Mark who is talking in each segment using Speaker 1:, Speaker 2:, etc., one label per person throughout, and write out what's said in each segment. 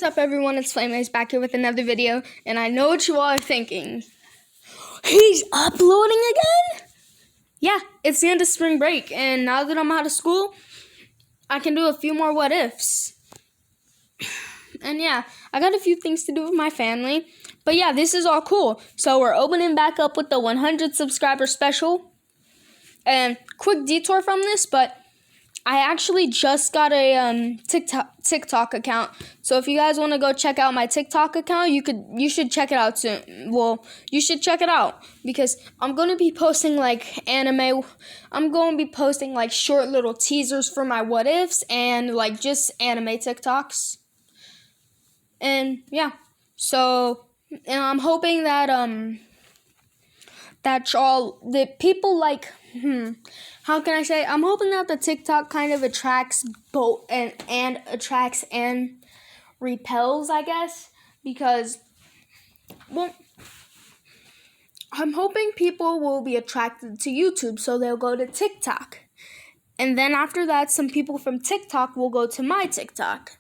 Speaker 1: What's up, everyone? It's Flame back here with another video, and I know what you all are thinking. He's uploading again? Yeah, it's the end of spring break, and now that I'm out of school, I can do a few more what ifs. And yeah, I got a few things to do with my family, but yeah, this is all cool. So we're opening back up with the 100 subscriber special, and quick detour from this, but I actually just got a TikTok account. So if you guys want to go check out my TikTok account, you should check it out soon. Well, you should check it out because I'm going to be posting like anime. I'm going to be posting like short little teasers for my what ifs and like just anime TikToks. And yeah. So, and I'm hoping that that people like how can I say? I'm hoping that the TikTok kind of attracts both and attracts and repels, I guess, because well, I'm hoping people will be attracted to YouTube, so they'll go to TikTok. And then after that, some people from TikTok will go to my TikTok.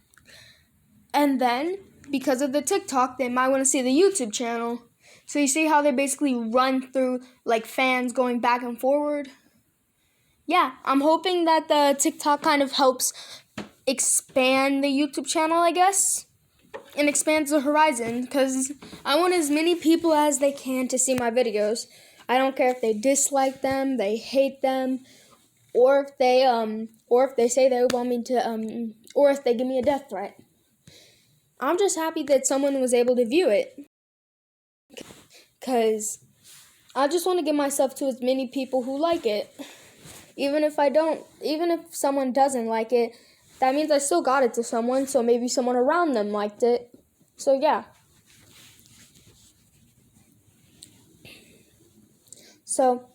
Speaker 1: And then, because of the TikTok, they might want to see the YouTube channel. So you see how they basically run through like fans going back and forward? Yeah, I'm hoping that the TikTok kind of helps expand the YouTube channel, I guess, and expands the horizon, because I want as many people as they can to see my videos. I don't care if they dislike them, they hate them, or if they say they want me to, or if they give me a death threat. I'm just happy that someone was able to view it, because I just want to give myself to as many people who like it. Even if someone doesn't like it, that means I still got it to someone, so maybe someone around them liked it. So yeah. So,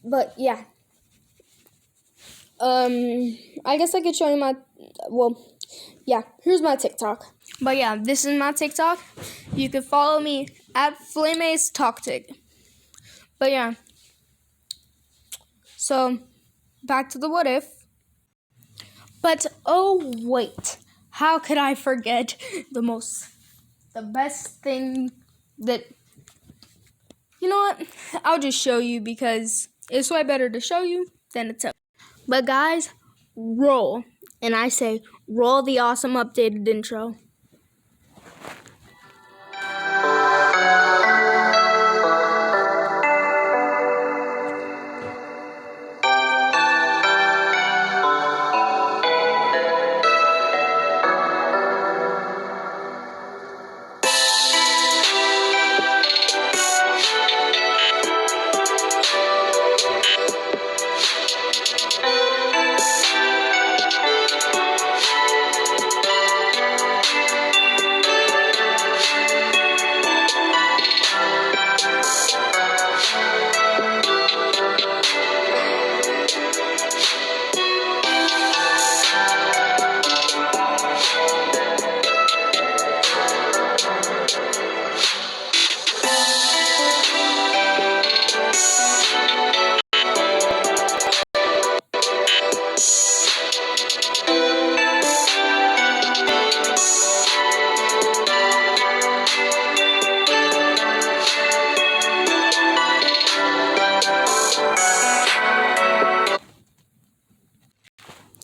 Speaker 1: but yeah. I guess I could show you here's my TikTok. But yeah, this is my TikTok. You can follow me at FlameAceTalkTik. But yeah. So, back to the what if. But oh wait, how could I forget the best thing that, you know what, I'll just show you because it's way better to show you than to tell. But guys, roll, and I say roll the awesome updated intro.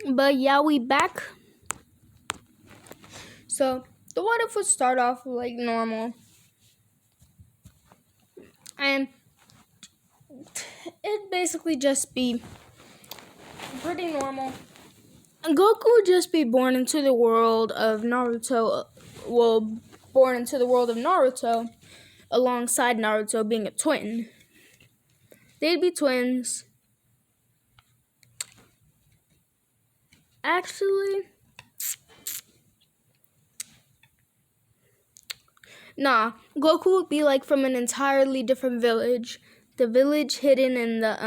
Speaker 1: But yeah, we back. So the what if would start off like normal, and it'd basically just be pretty normal. Goku would just be born into the world of Naruto. Born into the world of Naruto, alongside Naruto being a twin. They'd be twins. Actually, nah, Goku would be like from an entirely different village. The village hidden in the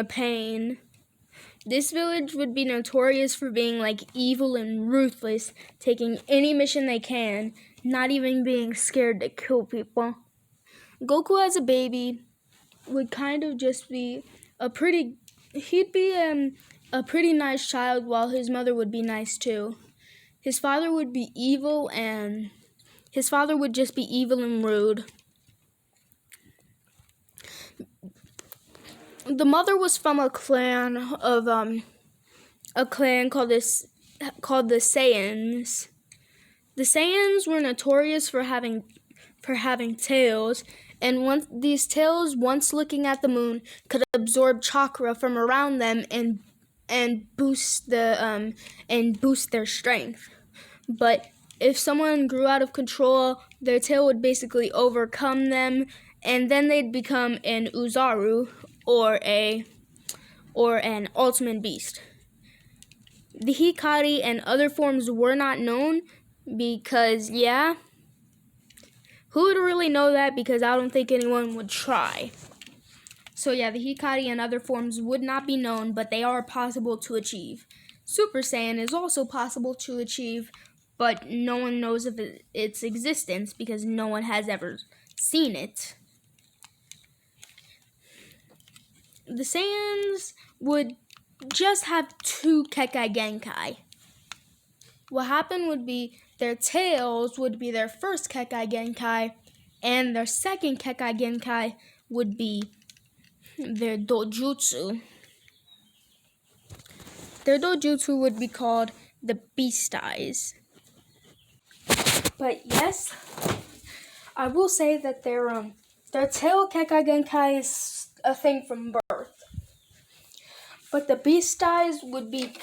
Speaker 1: pain. This village would be notorious for being like evil and ruthless, taking any mission they can, not even being scared to kill people. Goku as a baby would kind of just be a pretty nice child, while his mother would be nice too. his father would be evil, and his father would just be evil and rude. The mother was from a clan called the Saiyans. The Saiyans were notorious for having tails, and these tails, once looking at the moon, could absorb chakra from around them and boost their strength. But if someone grew out of control, their tail would basically overcome them, and then they'd become an Uzaru or an ultimate beast. The Hikari and other forms were not known because, who would really know that? Because I don't think anyone would try. So the Hikari and other forms would not be known, but they are possible to achieve. Super Saiyan is also possible to achieve, but no one knows of its existence because no one has ever seen it. The Saiyans would just have 2 Kekai Genkai. What happened would be their tails would be their first Kekai Genkai, and their second Kekai Genkai would be their dojutsu. Their dojutsu would be called the Beast Eyes. But yes, I will say that their tail Kekai Genkai is a thing from birth. But the Beast Eyes would be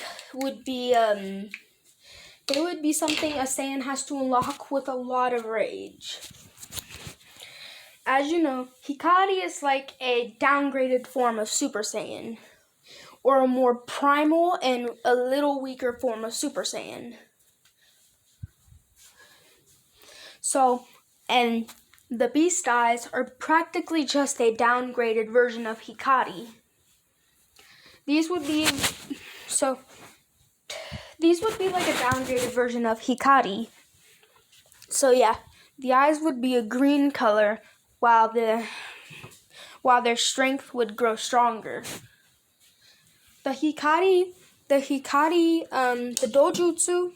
Speaker 1: something a Saiyan has to unlock with a lot of rage. As you know, Hikari is like a downgraded form of Super Saiyan, or a more primal and a little weaker form of Super Saiyan. So, and the Beast Eyes are practically just a downgraded version of Hikari. These would be like a downgraded version of Hikari. So the eyes would be a green color, while their strength would grow stronger. The Hikari, the dojutsu,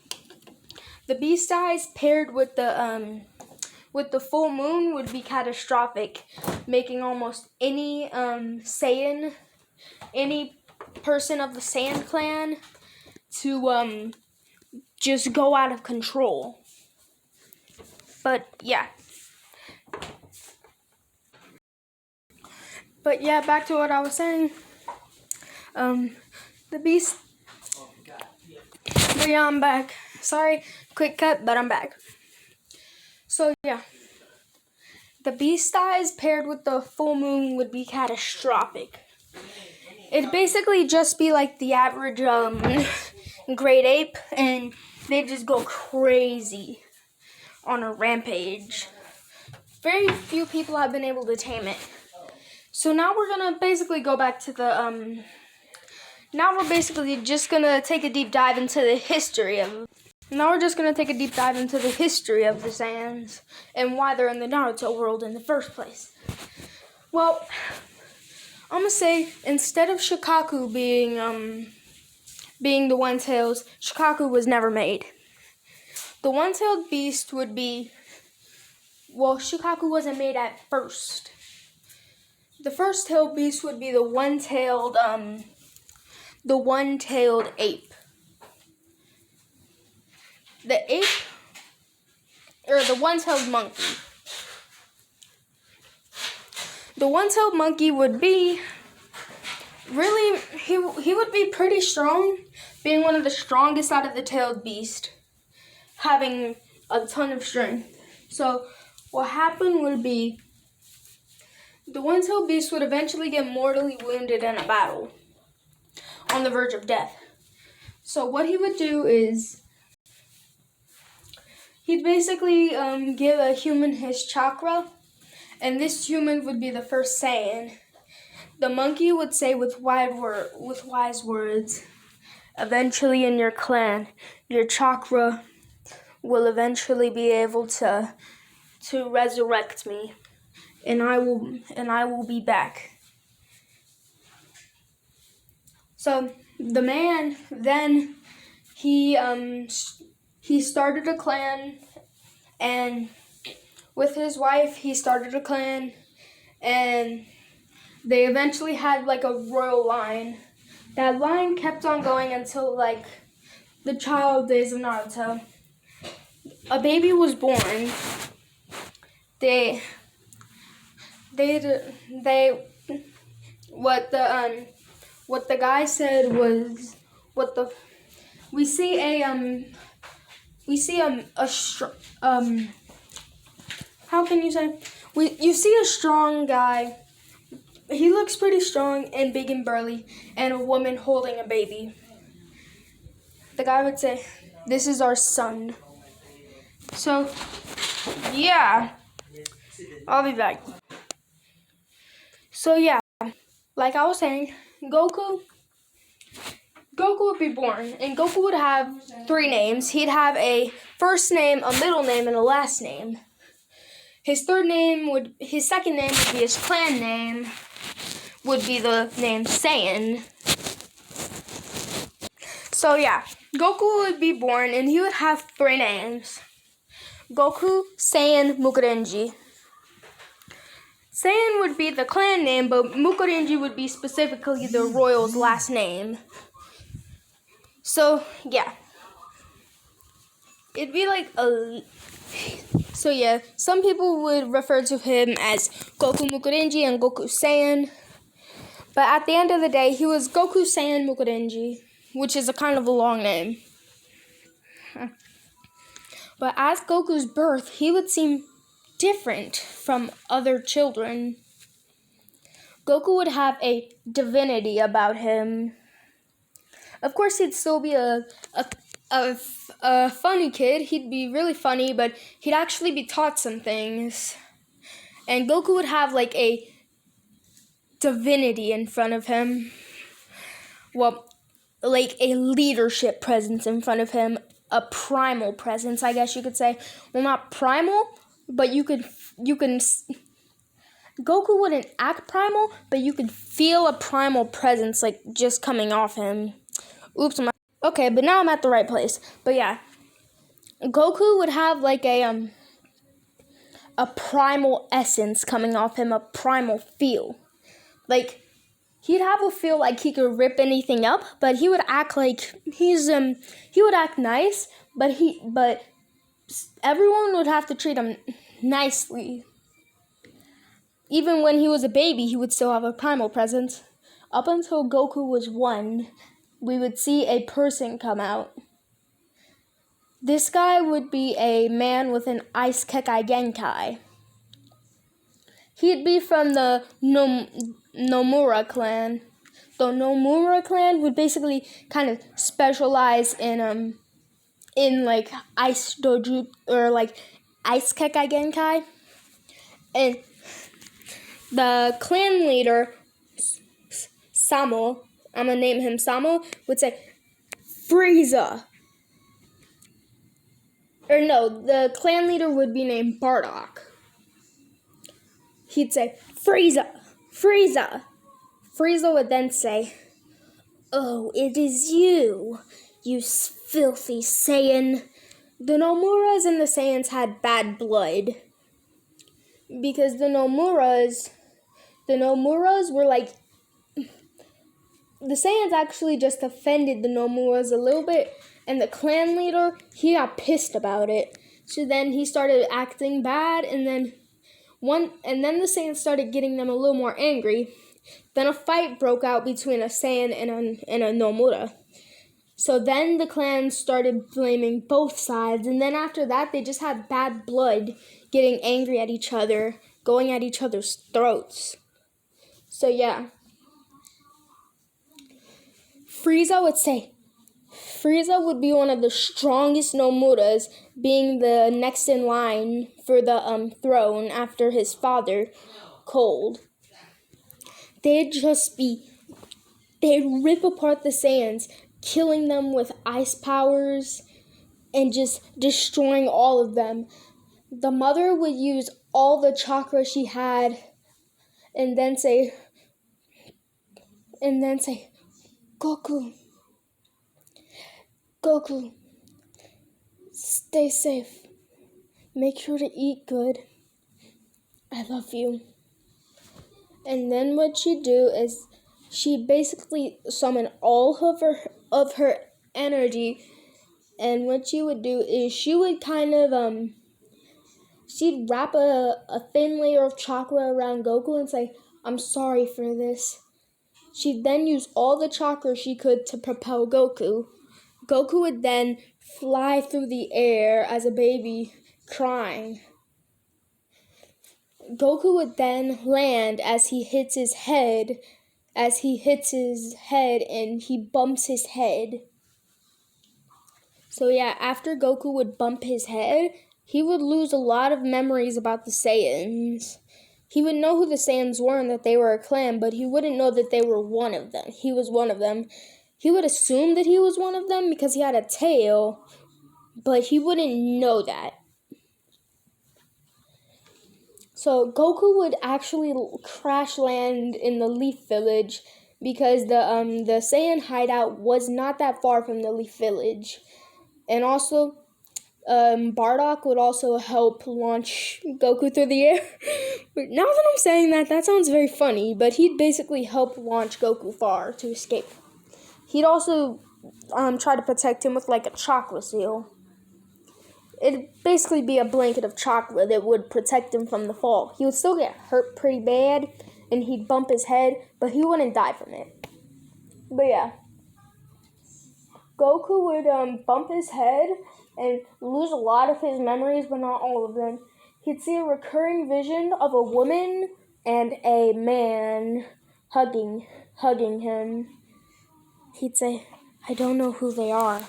Speaker 1: the Beast Eyes paired with the full moon would be catastrophic, making almost any Saiyan, any person of the Saiyan clan to just go out of control. But back to what I was saying. The Beast. But I'm back. Sorry, quick cut, but I'm back. So the Beast Eyes paired with the full moon would be catastrophic. It'd basically just be like the average great ape, and they'd just go crazy on a rampage. Very few people have been able to tame it. So now we're gonna basically go back to the now we're basically just gonna take a deep dive into the history of. Now we're just gonna take a deep dive into the history of the Saiyans and why they're in the Naruto world in the first place. Well, I'm gonna say instead of Shikaku being the one-tailed, Shikaku was never made. The one-tailed beast would be. Well, Shikaku wasn't made at first. The first tailed beast would be the one-tailed ape. The ape, or the one-tailed monkey. The one-tailed monkey would be really, he would be pretty strong, being one of the strongest out of the tailed beast, having a ton of strength. So what happened would be the one-tailed beast would eventually get mortally wounded in a battle on the verge of death. So what he would do is he'd basically give a human his chakra, and this human would be the first Saiyan. The monkey would say with wise words, eventually in your clan, your chakra will eventually be able to resurrect me, and I will be back. So the man then he he started a clan, and with his wife, he started a clan, and they eventually had like a royal line. That line kept on going until like the child days of Naruto. A baby was born. They what the guy said was we see how can you say, you see a strong guy. He looks pretty strong and big and burly, and a woman holding a baby. The guy would say, "This is our son." So yeah, I'll be back. So yeah, like I was saying, Goku would be born, and Goku would have 3 names. He'd have a first name, a middle name, and a last name. His second name would be his clan name, would be the name Saiyan. So yeah, Goku would be born, and he would have 3 names: Goku, Saiyan, Mukurenji. Saiyan would be the clan name, but Mukurenji would be specifically the royal's last name. So yeah, it'd be like a. So yeah, some people would refer to him as Goku Mukurenji and Goku Saiyan. But at the end of the day, he was Goku Saiyan Mukurenji, which is a kind of a long name. But at Goku's birth, he would seem different from other children. Goku would have a divinity about him. Of course, he'd still be a funny kid. He'd be really funny, but he'd actually be taught some things. And Goku would have like a divinity in front of him. Well, like a leadership presence in front of him. A primal presence, I guess you could say. Well, not primal, but you can. Goku wouldn't act primal, but you could feel a primal presence, like, just coming off him. Oops, okay, but now I'm at the right place. But yeah, Goku would have like a primal essence coming off him, a primal feel. Like, he'd have a feel like he could rip anything up, but he would act like he would act nice, but everyone would have to treat him nicely. Even when he was a baby, he would still have a primal presence. Up until Goku was 1, we would see a person come out. This guy would be a man with an A.K.A. Genkai. He'd be from the Nomura clan. The Nomura clan would basically kind of specialize in like ice doju or like A.K.A. Genkai. And the clan leader, Samo, I'm gonna name him Samo, would say, Frieza. Or no, the clan leader would be named Bardock. He'd say, Frieza, Frieza. Frieza would then say, "Oh, it is you, you filthy Saiyan." The Nomuras and the Saiyans had bad blood. Because the Nomuras were like, the Saiyans actually just offended the Nomuras a little bit, and the clan leader, he got pissed about it. So then he started acting bad, and then the Saiyans started getting them a little more angry. Then a fight broke out between a Saiyan and a Nomura. So then the clans started blaming both sides, and then after that, they just had bad blood, getting angry at each other, going at each other's throats. So yeah. Frieza would be one of the strongest Nomuras, being the next in line for the throne after his father, Cold. They'd rip apart the Saiyans, killing them with ice powers and just destroying all of them. The mother would use all the chakra she had and then say, Goku, Stay safe. Make sure to eat good. I love you. And then what she'd do is she'd basically summon all of her energy, and what she would do is she would kind of she'd wrap a thin layer of chakra around Goku and say, "I'm sorry for this." She'd then use all the chakra she could to propel Goku. Goku would then fly through the air as a baby, crying. Goku would then land as he hits his head, and he bumps his head. So yeah, after Goku would bump his head, he would lose a lot of memories about the Saiyans. He would know who the Saiyans were and that they were a clan, but he wouldn't know that they were one of them. He was one of them. He would assume that he was one of them because he had a tail, but he wouldn't know that. So Goku would actually crash land in the Leaf Village because the Saiyan hideout was not that far from the Leaf Village. And also, Bardock would also help launch Goku through the air. Now that I'm saying that sounds very funny, but he'd basically help launch Goku far to escape. He'd also try to protect him with like a chakra seal. It'd basically be a blanket of chakra that would protect him from the fall. He would still get hurt pretty bad, and he'd bump his head, but he wouldn't die from it. But yeah. Goku would bump his head and lose a lot of his memories, but not all of them. He'd see a recurring vision of a woman and a man hugging him. He'd say, "I don't know who they are."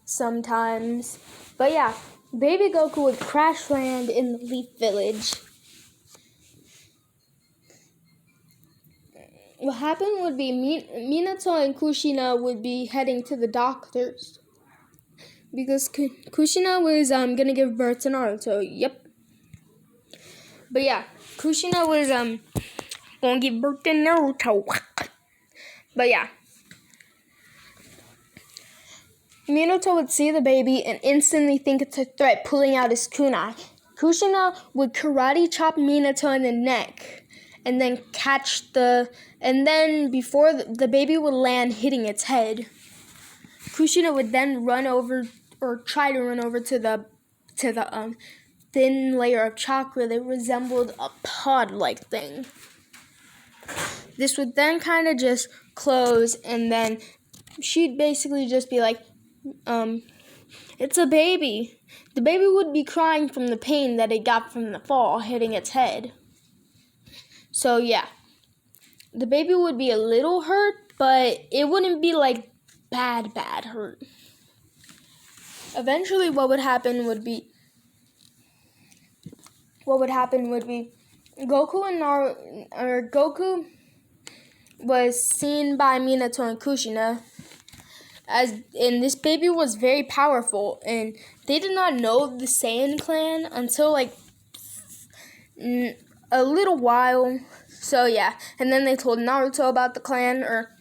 Speaker 1: Sometimes. But yeah, baby Goku would crash land in the Leaf Village. What happened would be Minato and Kushina would be heading to the doctors because Kushina was gonna give birth to Naruto. Yep. But yeah, Kushina was gonna give birth to Naruto. But yeah, Minato would see the baby and instantly think it's a threat, pulling out his kunai. Kushina would karate chop Minato in the neck, and then before the baby would land, hitting its head. Kushina would then try to run over to the thin layer of chakra that resembled a pod-like thing. This would then kind of just close, and then she'd basically just be like, "It's a baby." The baby would be crying from the pain that it got from the fall hitting its head. So yeah, the baby would be a little hurt, but it wouldn't be like bad hurt. Eventually what would happen would be Goku was seen by Minato and Kushina, and this baby was very powerful, and they did not know the Saiyan clan until like a little while. So yeah, and then they told Naruto about the clan, or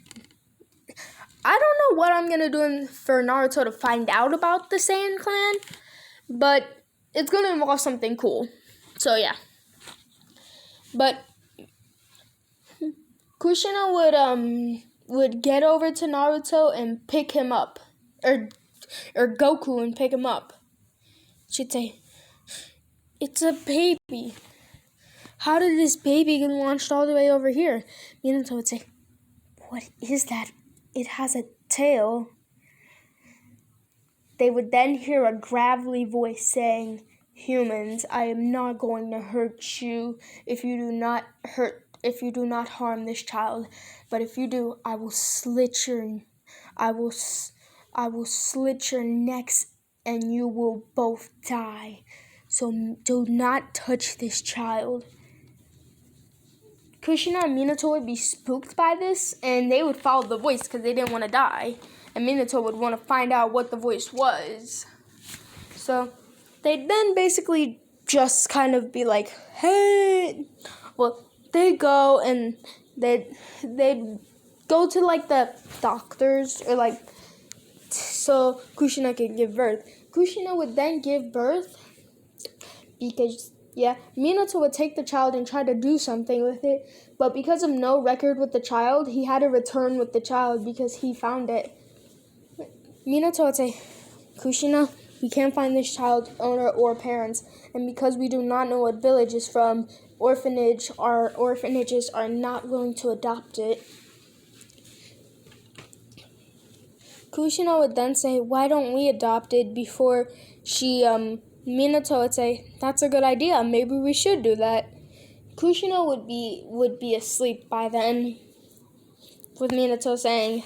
Speaker 1: I don't know what I'm gonna do for Naruto to find out about the Saiyan clan, but it's gonna involve something cool. So yeah, but Kushina would get over to Naruto and pick him up, or Goku and pick him up. She'd say, "It's a baby. How did this baby get launched all the way over here?" Minato would say, "What is that? It has a tail." They would then hear a gravelly voice saying, "Humans, I am not going to hurt you if you do not harm this child. But if you do, I will slit your necks and you will both die. So do not touch this child." Kushina and Minato would be spooked by this, and they would follow the voice because they didn't want to die. And Minato would want to find out what the voice was. So they'd then basically just kind of be like, "Hey." Well, they'd go and they'd go to like the doctors, or like so Kushina can give birth. Kushina would then give birth because, Minato would take the child and try to do something with it, but because of no record with the child, he had to return with the child because he found it. Minato would say, Kushina, we can't find this child's owner or parents, and because we do not know what village it's from, our orphanages are not willing to adopt it. Kushina would then say, why don't we adopt it before Minato would say, that's a good idea, maybe we should do that. Kushina would be asleep by then, with Minato saying,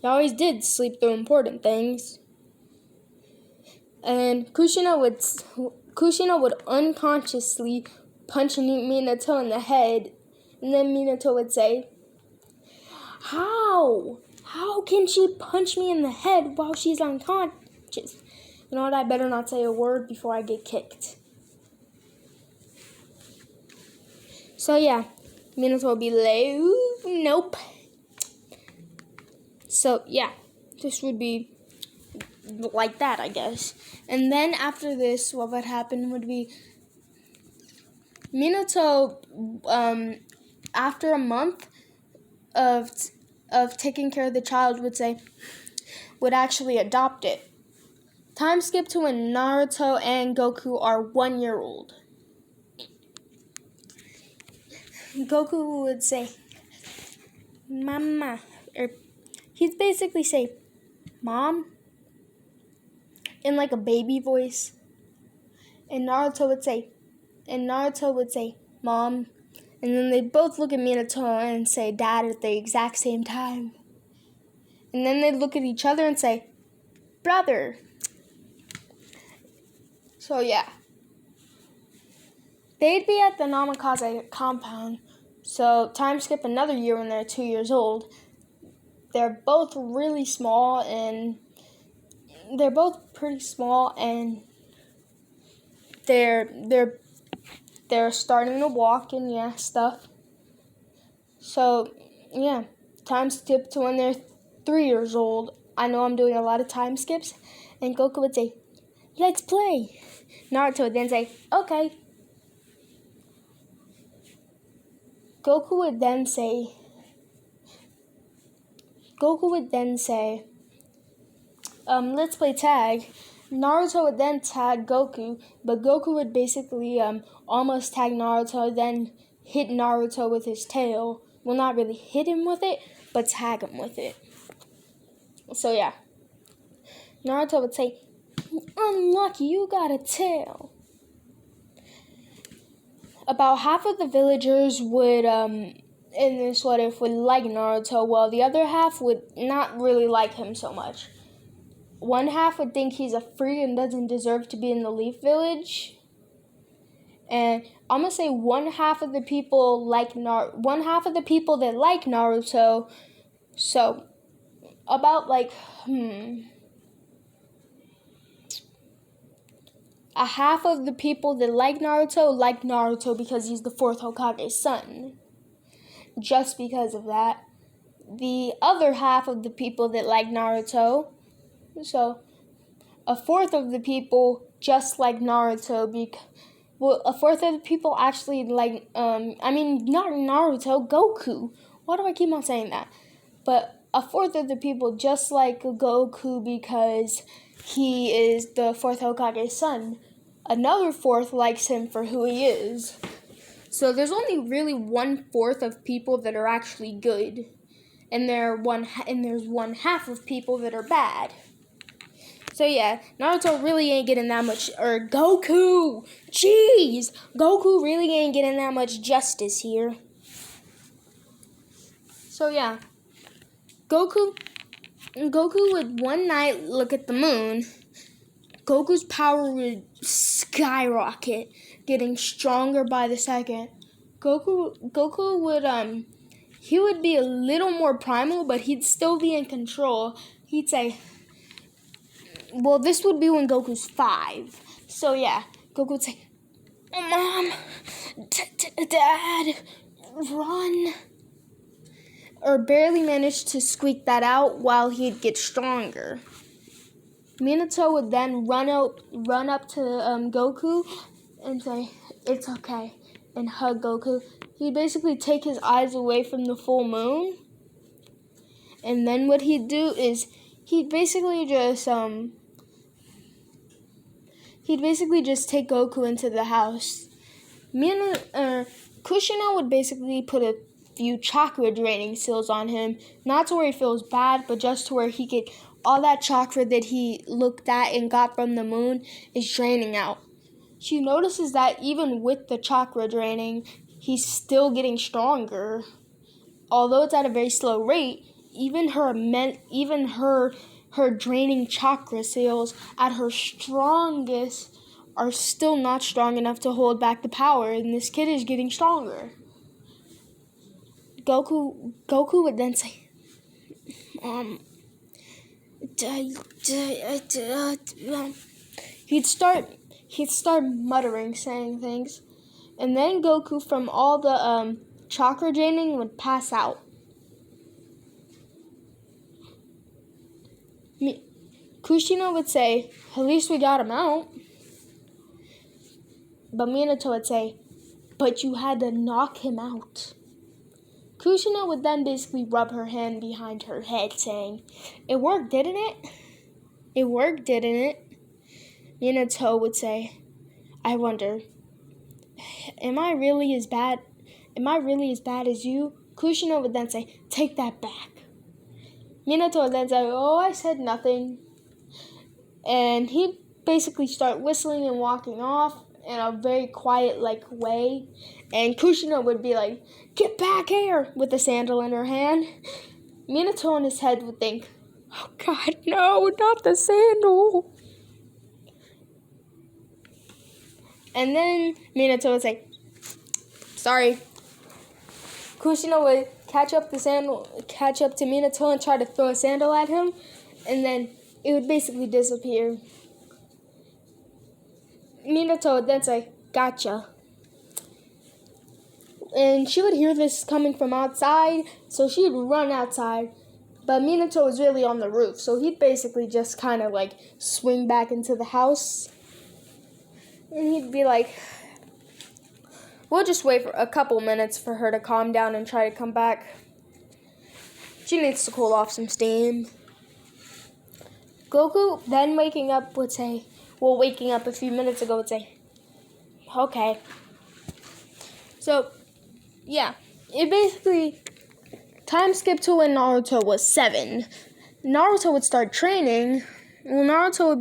Speaker 1: you always did sleep through important things. And Kushina would unconsciously punch Minato in the head, and then Minato would say, How can she punch me in the head while she's unconscious? You know what, I better not say a word before I get kicked. So yeah, Minato will be like, nope. So yeah, this would be like that, I guess. And then after this, what would happen would be Minato, after a month of taking care of the child, would actually adopt it. Time skip to when Naruto and Goku are 1 year old. Goku would say, Mama, or he'd basically say, Mom, in like a baby voice. And Naruto would say, Mom. And then they'd both look at Minato and say, Dad, at the exact same time. And then they'd look at each other and say, Brother. So yeah. They'd be at the Namikaze compound. So time skip another year when they're 2 years old. They're both really small, and they're both pretty small, and they're starting to walk and stuff. So yeah, time skip to when they're 3 years old. I know I'm doing a lot of time skips, and Goku would say, let's play. Naruto would then say, okay. Goku would then say, let's play tag. Naruto would then tag Goku, but Goku would basically almost tag Naruto, then hit Naruto with his tail. Well, not really hit him with it, but tag him with it. So yeah. Naruto would say, unlucky, you got a tail. About half of the villagers would, in this what if, would like Naruto, while the other half would not really like him so much. One half would think he's a freak and doesn't deserve to be in the Leaf Village. And I'm gonna say one half of the people that like Naruto. So about a half of the people that like Naruto because he's the 4th Hokage's son. Just because of that. The other half of the people that like Naruto, so a fourth of the people just like Naruto a fourth of the people actually like, not Naruto, Goku. Why do I keep on saying that? But a fourth of the people just like Goku because he is the 4th Hokage's son. Another fourth likes him for who he is. So there's only really 1/4 of people that are actually good. And there's 1/2 of people that are bad. So yeah, Naruto really ain't getting that much, or Goku! Jeez! Goku really ain't getting that much justice here. So yeah, Goku would one night look at the moon. Goku's power would skyrocket, getting stronger by the second. Goku would, he would be a little more primal, but he'd still be in control. He'd say, well, this would be when Goku's 5. So yeah, Goku would say, Mom, Dad, run. Or barely managed to squeak that out while he'd get stronger. Minato would then run up to Goku and say, "It's okay," and hug Goku. He'd basically take his eyes away from the full moon, and then what he'd do is he'd basically just take Goku into the house. Kushina would basically put a few chakra draining seals on him, not to where he feels bad, but just to where he could, all that chakra that he looked at and got from the moon is draining out. She notices that even with the chakra draining, he's still getting stronger. Although it's at a very slow rate, even her draining chakra seals at her strongest are still not strong enough to hold back the power, and this kid is getting stronger. Goku would then say, he'd start muttering, saying things, and then Goku, from all the chakra draining, would pass out. Kushina would say, "At least we got him out." But Minato would say, "But you had to knock him out." Kushina would then basically rub her hand behind her head, saying, "It worked, didn't it? It worked, didn't it?" Minato would say, "I wonder, am I really as bad as you?" Kushina would then say, "Take that back." Minato would then say, "Oh, I said nothing." And he'd basically start whistling and walking off in a very quiet way. And Kushina would be like, "Get back here," with the sandal in her hand. Minato in his head would think, "Oh God, no, not the sandal." And then Minato would say, "Sorry." Kushina would catch up to Minato and try to throw a sandal at him, and then it would basically disappear. Minato would then say, "Gotcha." And she would hear this coming from outside, so she'd run outside. But Minato was really on the roof, so he'd basically just kind of swing back into the house. And he'd be like, "We'll just wait for a couple minutes for her to calm down and try to come back. She needs to cool off some steam." Goku, then waking up a few minutes ago, would say, "Okay." So, yeah, it basically, time skip to when Naruto was 7. Naruto would start training. Well, Naruto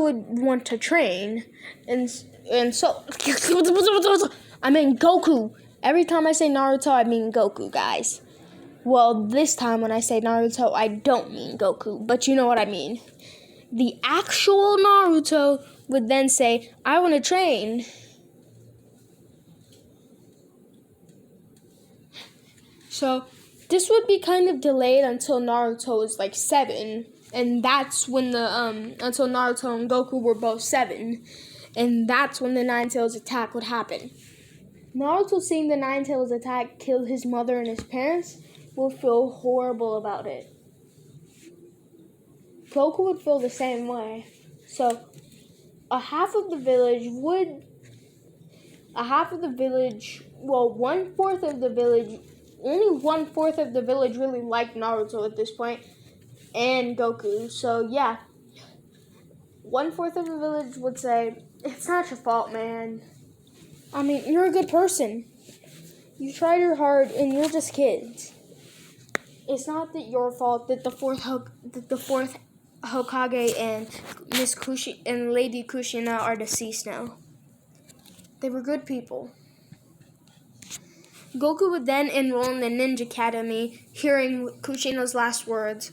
Speaker 1: would want to train, and so, I mean Goku. Every time I say Naruto, I mean Goku, guys. Well, this time when I say Naruto, I don't mean Goku, but you know what I mean. The actual Naruto would then say, "I want to train." So this would be kind of delayed until Naruto was 7, and that's when until Naruto and Goku were both 7, and that's when the Nine Tails attack would happen. Naruto, seeing the Nine Tails attack kill his mother and his parents, will feel horrible about it. Goku would feel the same way. So one-fourth of the village, only one-fourth of the village really liked Naruto at this point, and Goku. So yeah, one-fourth of the village would say, "It's not your fault, man. I mean, you're a good person. You tried your hard, and you're just kids. It's not that your fault that the fourth Hokage and Miss Kushi and Lady Kushina are deceased now. They were good people." Goku would then enroll in the Ninja Academy, hearing Kushina's last words.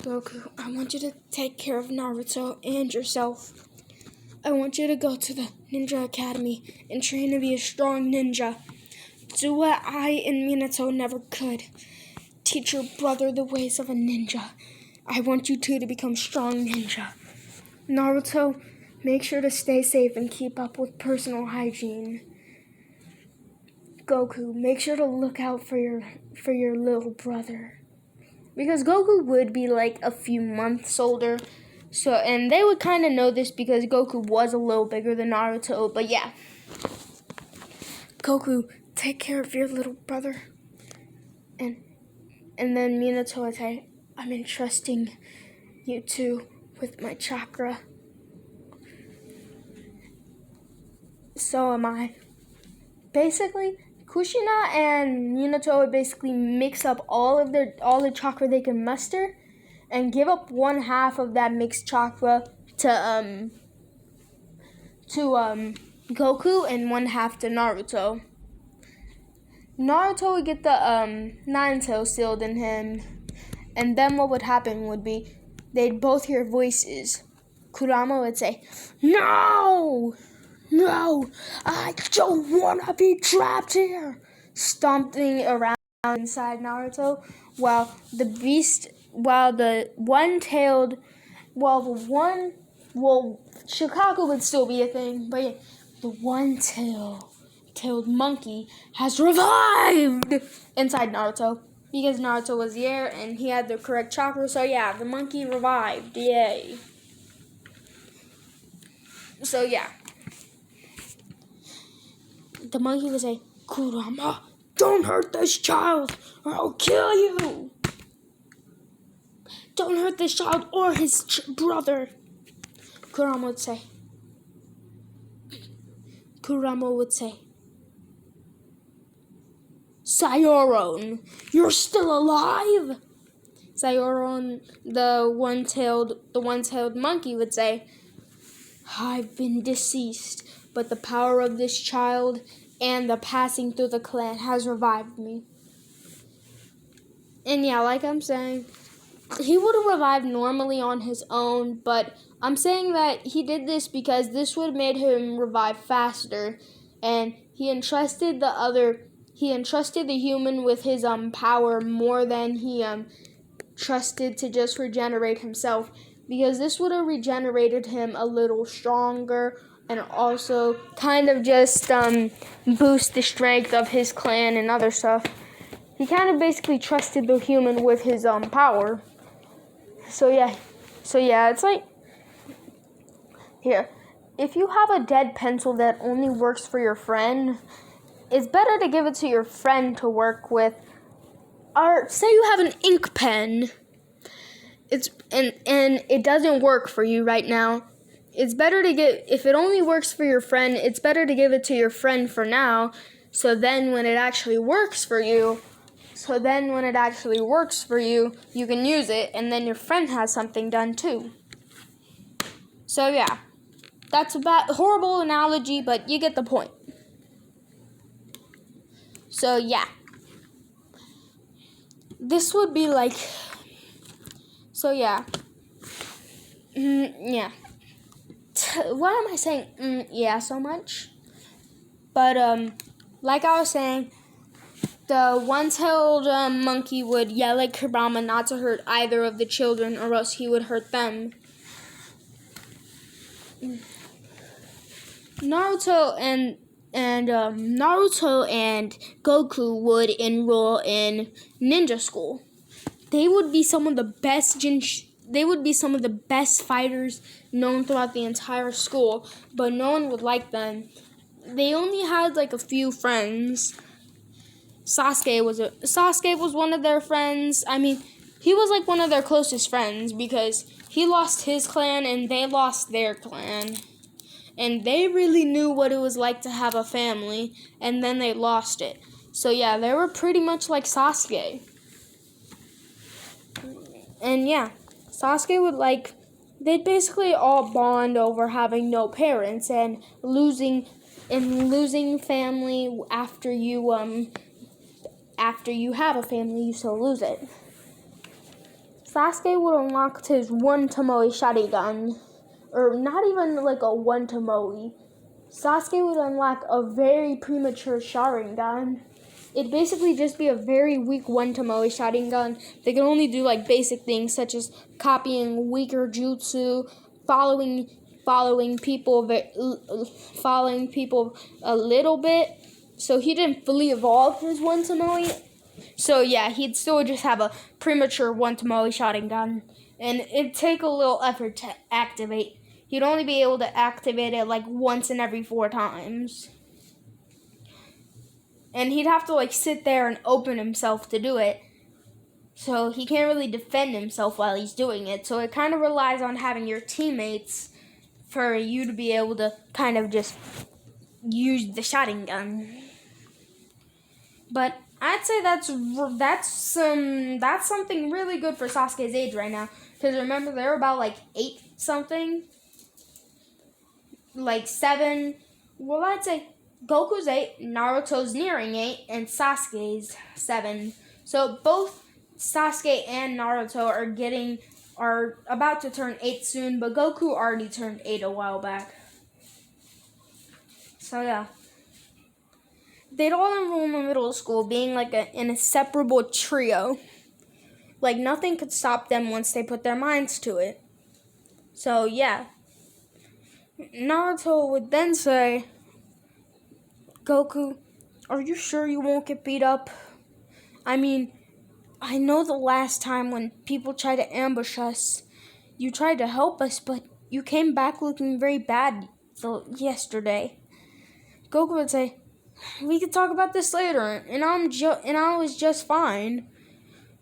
Speaker 1: "Goku, I want you to take care of Naruto and yourself. I want you to go to the Ninja Academy and train to be a strong ninja. Do what I and Minato never could. Teach your brother the ways of a ninja. I want you two to become strong ninja. Naruto, make sure to stay safe and keep up with personal hygiene. Goku, make sure to look out for your little brother. because Goku would be like a few months older. So, and they would kind of know this because Goku was a little bigger than Naruto. But yeah, Goku, take care of your little brother. And then Minato would say, I'm entrusting you two with my chakra. So am I. Basically, Kushina and Minato would basically mix up all the chakra they can muster and give up one half of that mixed chakra to Goku and one half to Naruto. Naruto would get the nine tails sealed in him, and then what would happen would be they'd both hear voices. Kurama would say, No! No! I don't want to be trapped here! Stomping around inside Naruto, while Chicago would still be a thing, but yeah, the one-tailed monkey has revived inside Naruto. Because Naruto was the heir and he had the correct chakra, so yeah, the monkey revived, yay. So yeah. The monkey would say, Kurama, don't hurt this child or I'll kill you. Don't hurt this child or his brother. Kurama would say, Sayoron, you're still alive? Sayoron, the one-tailed monkey would say, I've been deceased, but the power of this child and the passing through the clan has revived me. And yeah, like I'm saying, he would have revived normally on his own, but I'm saying that he did this because this would have made him revive faster, and he entrusted the human with his power more than he trusted to just regenerate himself, because this would have regenerated him a little stronger and also kind of just boost the strength of his clan and other stuff. He kind of basically trusted the human with his power. So yeah, it's like, here, if you have a dead pencil that only works for your friend, it's better to give it to your friend to work with. Or say you have an ink pen, and it doesn't work for you right now. It's better to if it only works for your friend, it's better to give it to your friend for now. So then when it actually works for you, you can use it, and then your friend has something done too. So yeah, that's a horrible analogy, but you get the point. So yeah, this would be like, so yeah, yeah. Why am I saying yeah so much? But like I was saying, the one-tailed monkey would yell at Kurama not to hurt either of the children, or else he would hurt them. Naruto and Goku would enroll in ninja school. They would be some of the best fighters known throughout the entire school, but no one would like them. They only had like a few friends. Sasuke was one of their friends. I mean, he was like one of their closest friends because he lost his clan and they lost their clan. And they really knew what it was like to have a family, and then they lost it. So yeah, they were pretty much like Sasuke. And yeah, Sasuke would they'd basically all bond over having no parents and losing family after you have a family, you still lose it. Sasuke would unlock his one Tomoe Sharingan, or not even like a one Tomoe. Sasuke would unlock a very premature Sharingan. It'd basically just be a very weak one Tomoe Sharingan. They could only do like basic things such as copying weaker jutsu, following people a little bit. So he didn't fully evolve his one Tomoe So yeah, he'd still just have a premature one tamale Sharingan. And it'd take a little effort to activate. He'd only be able to activate it like once in every 4 times. And he'd have to like sit there and open himself to do it. So he can't really defend himself while he's doing it. So it kind of relies on having your teammates for you to be able to kind of just use the Sharingan. But I'd say that's something really good for Sasuke's age right now. Because remember, they're about like 8 something. Like 7. Well, I'd say Goku's 8, Naruto's nearing 8, and Sasuke's 7. So both Sasuke and Naruto are about to turn 8 soon, but Goku already turned 8 a while back. So yeah. They'd all enroll in middle school, being like an inseparable trio. Like nothing could stop them once they put their minds to it. So yeah. Naruto would then say, Goku, are you sure you won't get beat up? I mean, I know the last time when people tried to ambush us, you tried to help us, but you came back looking very bad yesterday. Goku would say, we could talk about this later, and I was just fine.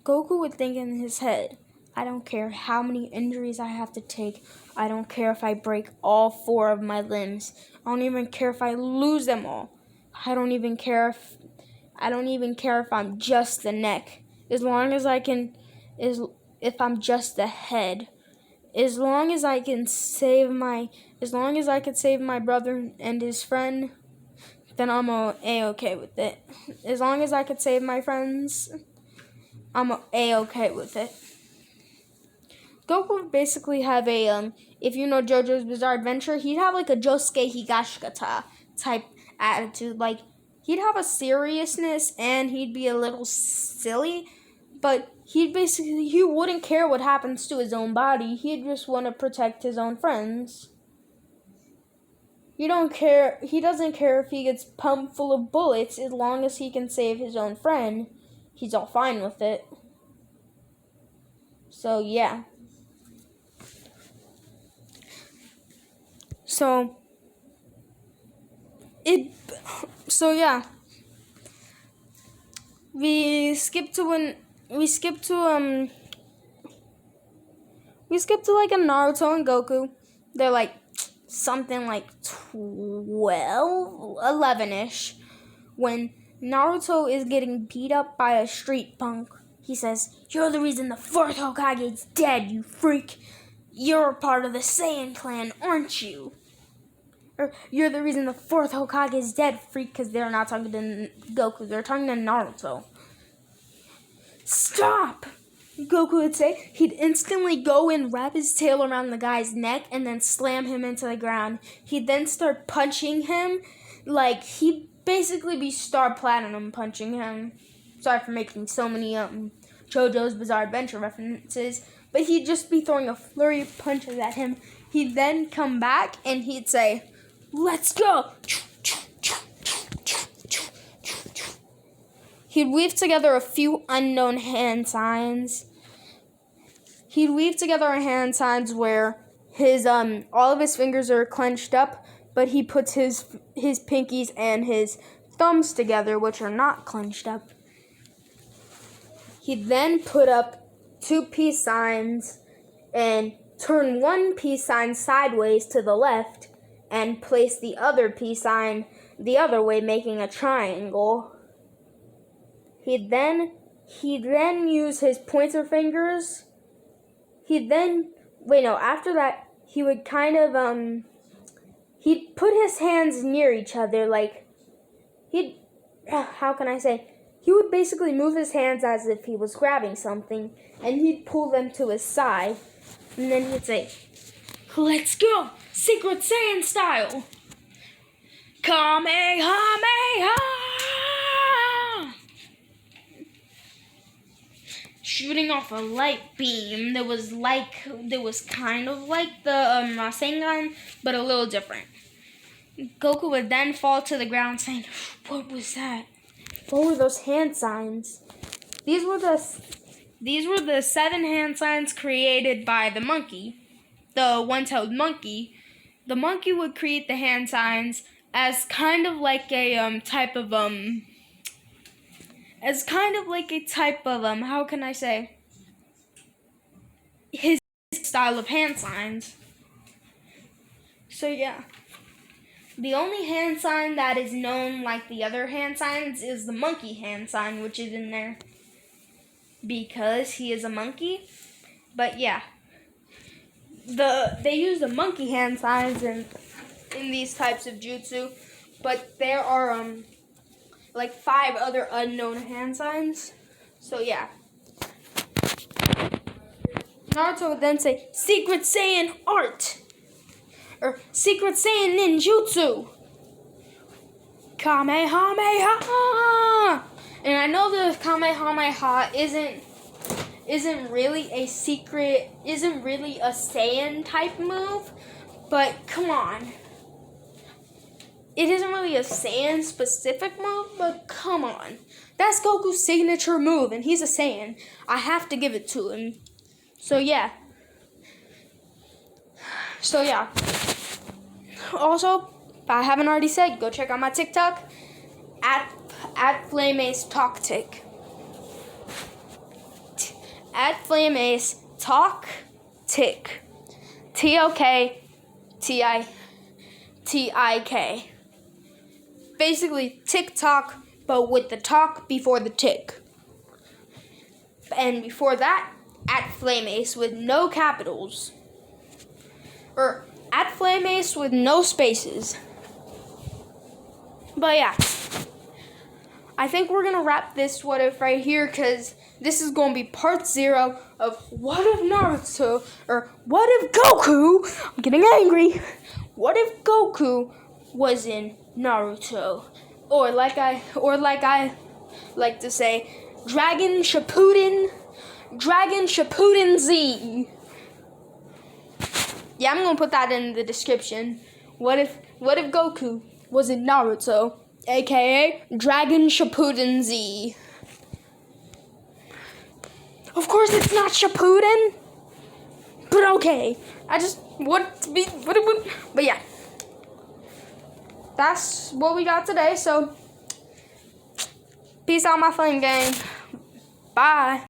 Speaker 1: Goku would think in his head, I don't care how many injuries I have to take. I don't care if I break all 4 of my limbs. I don't even care if I lose them all. I don't even care if I'm just the neck. As long as if I'm just the head. As long as I can save my brother and his friend, then I'm A-okay with it. As long as I could save my friends, I'm A-okay with it. Goku would basically have if you know JoJo's Bizarre Adventure, he'd have like a Josuke Higashikata type attitude. Like, he'd have a seriousness and he'd be a little silly, but he wouldn't care what happens to his own body. He'd just want to protect his own friends. He doesn't care if he gets pumped full of bullets as long as he can save his own friend. He's all fine with it. So, yeah. So, yeah. We skip to like a Naruto and Goku. They're like something like 11-ish, when Naruto is getting beat up by a street punk. He says, "You're the reason the 4th Hokage's dead, you freak. You're a part of the Saiyan clan, aren't you? Or, you're the reason the 4th Hokage is dead, freak," because they're not talking to Goku, they're talking to Naruto. "Stop!" Goku would say. He'd instantly go and wrap his tail around the guy's neck and then slam him into the ground. He'd then start punching him. Like, he'd basically be Star Platinum punching him. Sorry for making so many JoJo's Bizarre Adventure references. But he'd just be throwing a flurry of punches at him. He'd then come back and he'd say, "Let's go!" He'd weave together a few unknown hand signs. He'd weave together a hand signs where his all of his fingers are clenched up, but he puts his pinkies and his thumbs together, which are not clenched up. He'd then put up 2 peace signs and turn one peace sign sideways to the left and place the other peace sign the other way, making a triangle. He'd then use his pointer fingers. After that, he would kind of, he'd put his hands near each other, like, he would basically move his hands as if he was grabbing something, and he'd pull them to his side, and then he'd say, "Let's go! Secret Saiyan style! Kamehameha!" Shooting off a light beam that was kind of like the Rasengan, but a little different. Goku would then fall to the ground saying, "What was that? What were those hand signs?" these were the 7 hand signs created by the monkey, the one-tailed monkey. The monkey would create the hand signs as kind of like a type of how can I say, his style of hand signs. So yeah. The only hand sign that is known like the other hand signs is the monkey hand sign, which is in there because he is a monkey. But yeah, they use the monkey hand signs in these types of jutsu, but there are like 5 other unknown hand signs. So yeah. Naruto would then say Secret Saiyan art, or Secret Saiyan ninjutsu, Kamehameha. And I know the Kamehameha isn't really a Saiyan type move, but come on. It isn't really a Saiyan specific move, but come on. That's Goku's signature move, and he's a Saiyan. I have to give it to him. So yeah. Also, if I haven't already said, go check out my TikTok at FlameAce Talk Tick. At FlameAce Talk Tick. TOKTIK. Basically TikTok, but with the talk before the tick. And before that, at FlameAce with no capitals. Or at FlameAce with no spaces. But yeah. I think we're going to wrap this what if right here, because this is going to be part 0 of what if Naruto, or what if Goku, I'm getting angry, what if Goku was in Naruto? Or like I like to say, Dragon Shippuden Z. Yeah, I'm going to put that in the description. What if Goku was in Naruto? A.K.A. Dragon Shippuden Z. Of course it's not Shippuden. But okay. But yeah. That's what we got today. So, peace out, my flame gang. Bye.